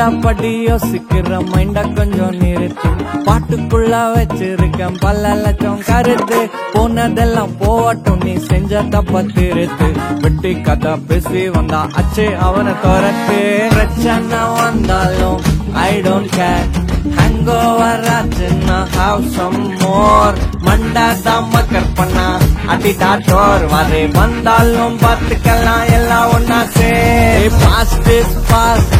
ஏண்டா படி யோசிக்கிற மைண்ட கொஞ்சம் நிறுத்து. பாட்டுக்குள்ள வச்சிருக்கேன் பல லட்சம் கருத்து. போனதெல்லாம் போவட்டும், நீ செஞ்ச தப்ப திருத்து. வெட்டி கதை பேசி வந்தா அச்சு அவனை துரத்து. பிரச்சனை வந்தாலும் I don't care. Hangover ஆச்சுன்னா have some more. மண்டாதான் மக்கர் பண்ணா அடிடா டோர். வரே வந்தாலும் பார்த்துக்கலாம் எல்லாம் ஒன்னா சே. Past is past,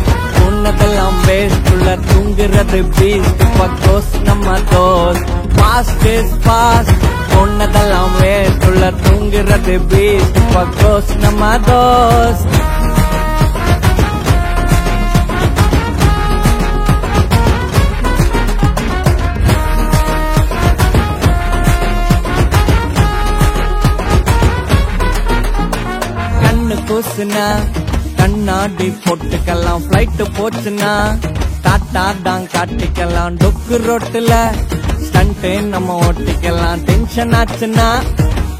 உன்னதெல்லாம் வேஸ்ட். உள்ள தூங்குறது பீஸ்ட், பக்கோஸ் நம்ம தோஸ். Past is past, உன்னதெல்லாம் வேஸ்ட். உள்ள தூங்குறது பீஸ்ட், பக்கோஸ் நம்ம தோஸ். கூசுனா கண்ணாடி போட்டுக்கலாம். பிளைட் போச்சுன்னா டாட்டா தான் காட்டிக்கலாம். டொக்கு ரோட்டுல ஸ்டண்ட் நம்ம ஓட்டிக்கலாம். டென்ஷன் ஆச்சுன்னா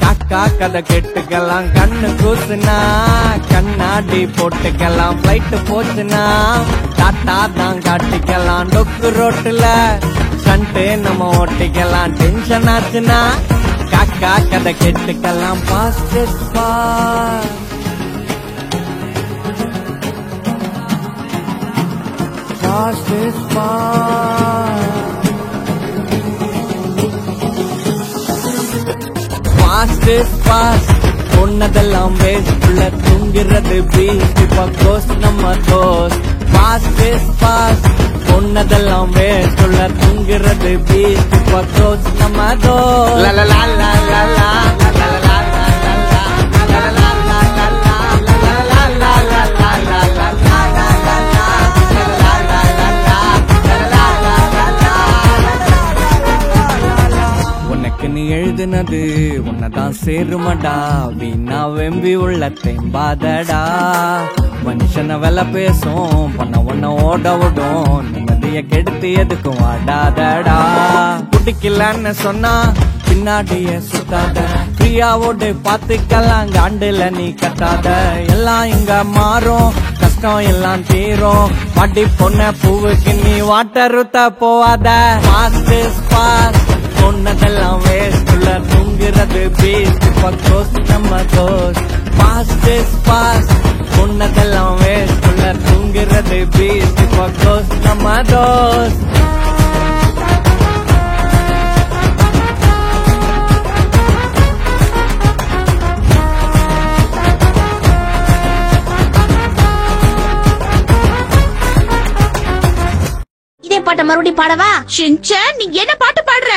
காக்கா கதை கேட்டுக்கலாம். கண்ணு கூசுனா கண்ணாடி போட்டுக்கலாம். பிளைட் போச்சுன்னா டாட்டா தான் காட்டிக்கலாம். டொக்கு ரோட்டுல ஸ்டண்ட் நம்ம ஓட்டிக்கலாம். டென்ஷன் ஆச்சுன்னா காக்கா கதை கேட்டுக்கலாம். Past is past. Past is past. Past is past, உன்னதெல்லாம் வேஸ்ட். உள்ள தூங்குறது பீஸ்ட், பக்கோஸ் நம்ம தோஸ். Past is past, உன்னதெல்லாம் வேஸ்ட். உள்ள தூங்குறது பீஸ்ட், பக்கோஸ் நம்ம தோஸ். La la la la la la la la la la la la la la la நீ எழுதுனது உன்னதான் சேருமடா. வீணா வெம்பி உள்ள தேம்பாதடா. மனுஷன வெல பேசும் பண்ண ஒன்ன ஓட விடும். நிம்மதிய கெடுத்து எதுக்கும் வாடாதடா. குடிக்கலன்னு சொன்னா பின்னாடியே சுத்தாத. பிரியாவோடு பாத்துக்கலாம், காண்டுல நீ கட்டாத. எல்லாம் இங்க மாறும், கஷ்டம் எல்லாம் தீரும். பாட்டி பொண்ண பூவுக்கு நீ வாட்டர் ஊத்த போவாத. பாஸ்ட் இஸ் பாஸ்ட், உன்னதெல்லாம் வேஸ்ட். உள்ள தூங்குறது பீஸ்ட், பக்கோஸ் நம்ம தோஸ். பாஸ்ட் இஸ் பாஸ்ட், உன்னதெல்லாம் வேஸ்ட். உள்ள தூங்குறது பீஸ்ட், பக்கோஸ் நம்ம தோஸ். இதே பாட்ட மறுபடியும் பாடவா? ஷின்சான், நீ என்ன பாட்டு பாடுற?